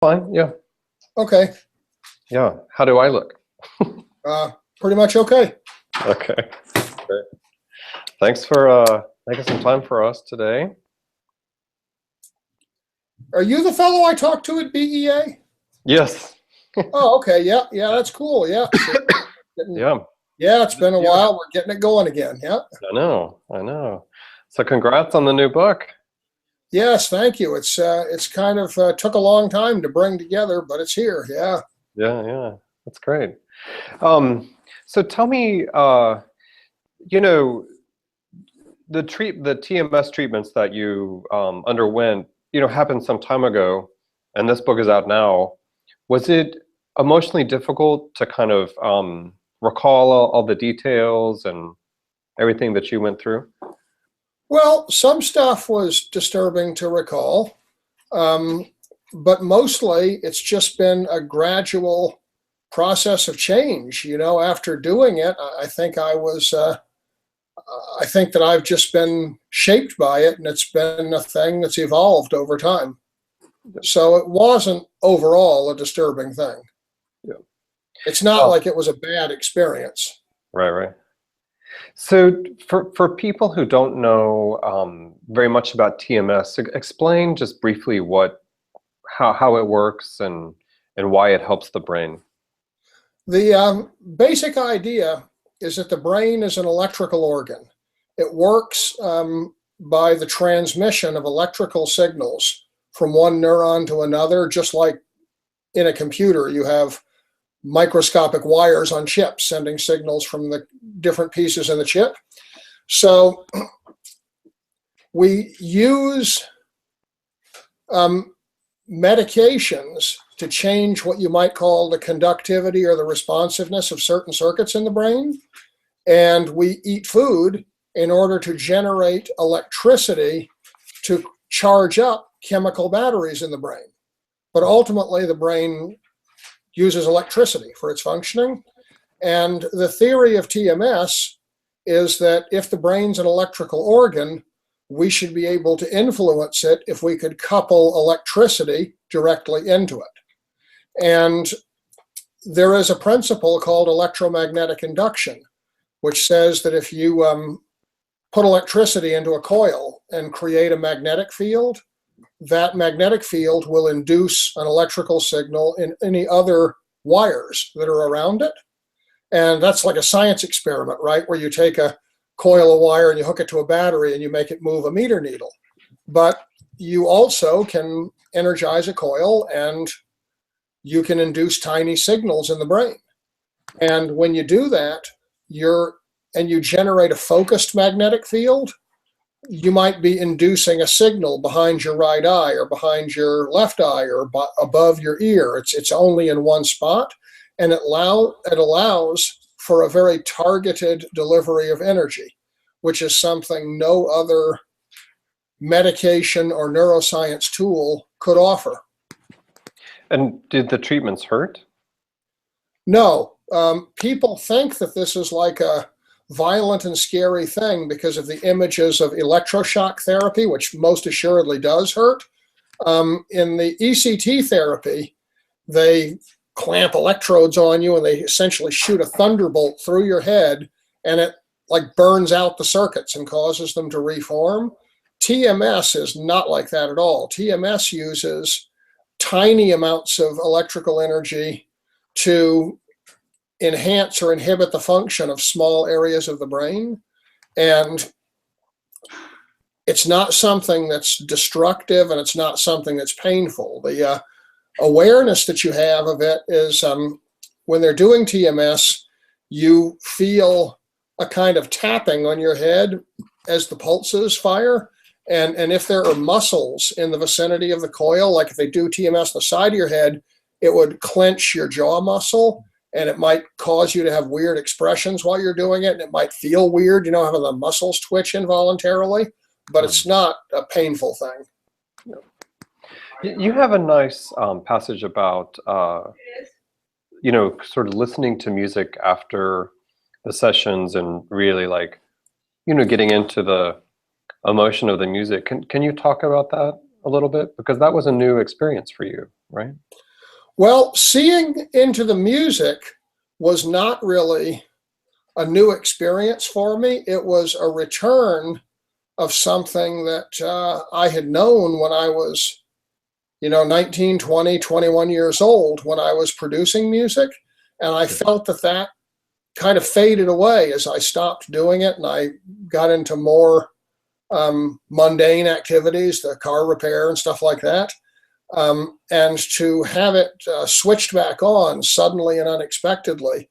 Fine. Yeah. Okay. Yeah. How do I look? Pretty much okay. Okay. Great. Thanks for making some time for us today. Are you the fellow I talked to at BEA? Yes. Oh, okay. Yeah. Yeah. That's cool. Yeah. Yeah. Yeah. It's been a Yeah. while. We're getting it going again. Yeah. I know. I know. So congrats on the new book. Yes. Thank you. It's kind of took a long time to bring together, but it's here. Yeah. Yeah. Yeah. That's great. So tell me, you know, the TMS treatments that you underwent, happened some time ago, and this book is out now. Was it emotionally difficult to kind of recall all the details and everything that you went through? Well, some stuff was disturbing to recall, but mostly it's just been a gradual process of change. After doing it, I think I think that I've just been shaped by it, and it's been a thing that's evolved over time. So it wasn't overall a disturbing thing. Yeah. It's not like it was a bad experience. Right, right. So for people who don't know very much about TMS, explain just briefly how it works and why it helps the brain. The basic idea is that the brain is an electrical organ. It works by the transmission of electrical signals from one neuron to another, just like in a computer, you have microscopic wires on chips sending signals from the different pieces in the chip. So we use medications to change what you might call the conductivity or the responsiveness of certain circuits in the brain. And we eat food in order to generate electricity to charge up chemical batteries in the brain. But ultimately, the brain uses electricity for its functioning. And the theory of TMS is that if the brain's an electrical organ, we should be able to influence it if we could couple electricity directly into it. And there is a principle called electromagnetic induction, which says that if you put electricity into a coil and create a magnetic field, that magnetic field will induce an electrical signal in any other wires that are around it. And that's like a science experiment, right? Where you take a coil of wire and you hook it to a battery and you make it move a meter needle. But you also can energize a coil and you can induce tiny signals in the brain. And when you do that, you generate a focused magnetic field, you might be inducing a signal behind your right eye or behind your left eye or above your ear. It's only in one spot, and it allows for a very targeted delivery of energy, which is something no other medication or neuroscience tool could offer. And did the treatments hurt? No. People think that this is like a violent and scary thing because of the images of electroshock therapy, which most assuredly does hurt. In the ECT therapy, they clamp electrodes on you and they essentially shoot a thunderbolt through your head, and it like burns out the circuits and causes them to reform. TMS is not like that at all. TMS uses tiny amounts of electrical energy to enhance or inhibit the function of small areas of the brain. And it's not something that's destructive, and it's not something that's painful. The awareness that you have of it is when they're doing TMS, you feel a kind of tapping on your head as the pulses fire. And if there are muscles in the vicinity of the coil, like if they do TMS on the side of your head, it would clench your jaw muscle, and it might cause you to have weird expressions while you're doing it. And it might feel weird, having the muscles twitch involuntarily, but it's not a painful thing. You have a nice passage about, sort of listening to music after the sessions and really getting into the emotion of the music. Can you talk about that? a little bit? Because that was a new experience for you, right? Well, seeing into the music was not really a new experience for me. It was a return of something that I had known when I was, 19, 20, 21 years old when I was producing music. And I felt that kind of faded away as I stopped doing it and I got into more mundane activities, the car repair and stuff like that. And to have it switched back on suddenly and unexpectedly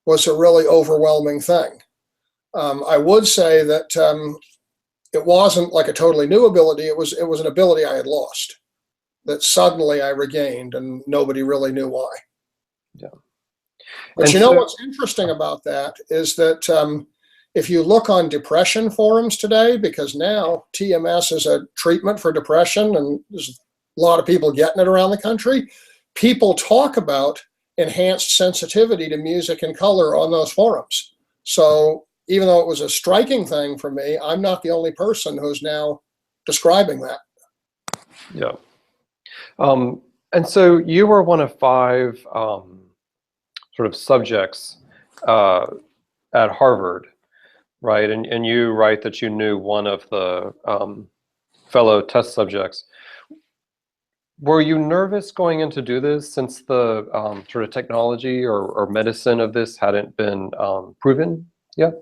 was a really overwhelming thing. I would say that it wasn't like a totally new ability. It was an ability I had lost that suddenly I regained, and nobody really knew why. Yeah. But And you know so, what's interesting about that is that if you look on depression forums today, because now TMS is a treatment for depression, and there's a lot of people getting it around the country, people talk about enhanced sensitivity to music and color on those forums. So even though it was a striking thing for me, I'm not the only person who's now describing that. yeah. And so you were one of five sort of subjects at Harvard, right? And you write that you knew one of the fellow test subjects. Were you nervous going in to do this since the sort of technology or medicine of this hadn't been proven yet?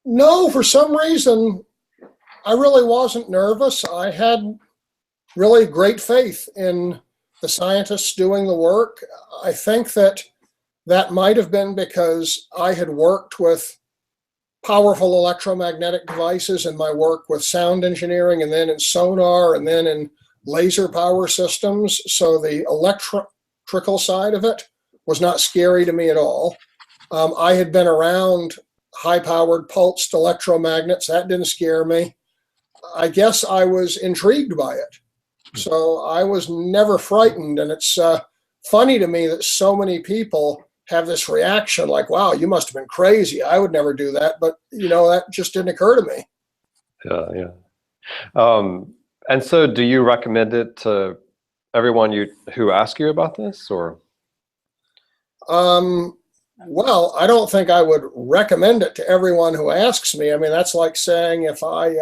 No, for some reason, I really wasn't nervous. I had really great faith in the scientists doing the work. I think that might have been because I had worked with powerful electromagnetic devices in my work with sound engineering and then in sonar and then in laser power systems. So the electrical side of it was not scary to me at all. I had been around high-powered pulsed electromagnets. That didn't scare me. I guess I was intrigued by it. So I was never frightened. And it's funny to me that so many people have this reaction like, wow, you must have been crazy. I would never do that. But, that just didn't occur to me. Yeah. And so do you recommend it to everyone who asks you about this, or? Well, I don't think I would recommend it to everyone who asks me. I mean, that's like saying if I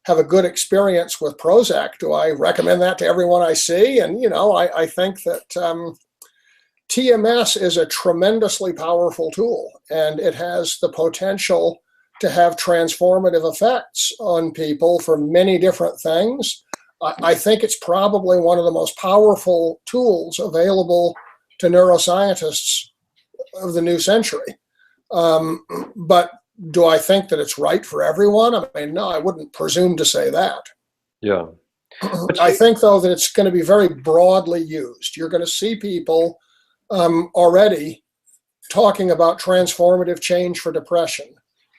have a good experience with Prozac, do I recommend that to everyone I see? And, I think that TMS is a tremendously powerful tool, and it has the potential to have transformative effects on people for many different things. I think it's probably one of the most powerful tools available to neuroscientists of the new century. But do I think that it's right for everyone? I mean, no, I wouldn't presume to say that. Yeah. I think, though, that it's going to be very broadly used. You're going to see people already talking about transformative change for depression.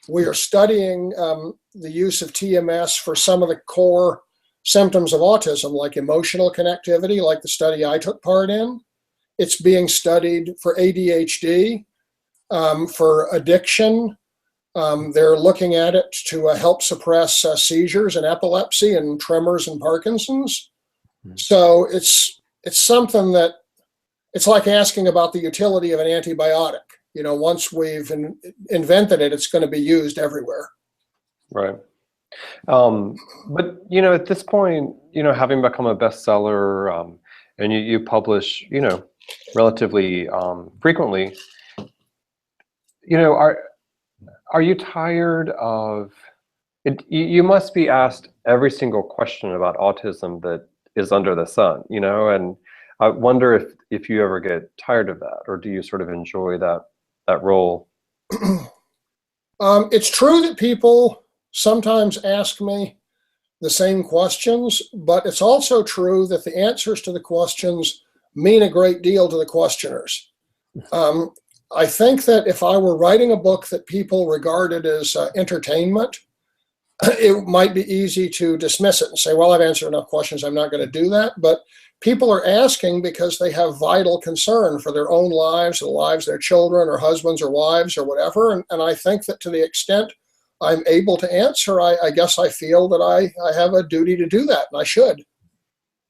We are studying the use of TMS for some of the core symptoms of autism, like emotional connectivity, like the study I took part in. It's being studied for ADHD, for addiction. They're looking at it to help suppress seizures and epilepsy and tremors and Parkinson's. So it's something that it's like asking about the utility of an antibiotic. Once we've invented it, it's going to be used everywhere. Right. But, at this point, having become a bestseller and you publish, relatively frequently, are you tired of it? You must be asked every single question about autism that is under the sun, and I wonder if you ever get tired of that, or do you sort of enjoy that role? It's true that people sometimes ask me the same questions, but it's also true that the answers to the questions mean a great deal to the questioners. I think that if I were writing a book that people regarded as entertainment, it might be easy to dismiss it and say, well, I've answered enough questions, I'm not going to do that. But people are asking because they have vital concern for their own lives, the lives of their children or husbands or wives or whatever. And I think that to the extent I'm able to answer, I guess I feel that I have a duty to do that, and I should.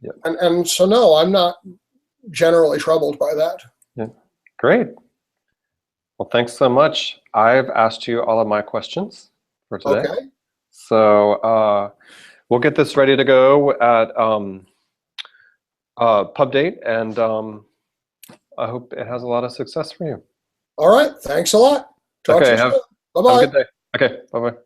Yeah. And so, no, I'm not generally troubled by that. Yeah. Great. Well, thanks so much. I've asked you all of my questions for today. Okay. So we'll get this ready to go at pub date, and I hope it has a lot of success for you. All right. Thanks a lot. Talk to Okay, you soon. have a Bye-bye. good day. Okay, bye-bye.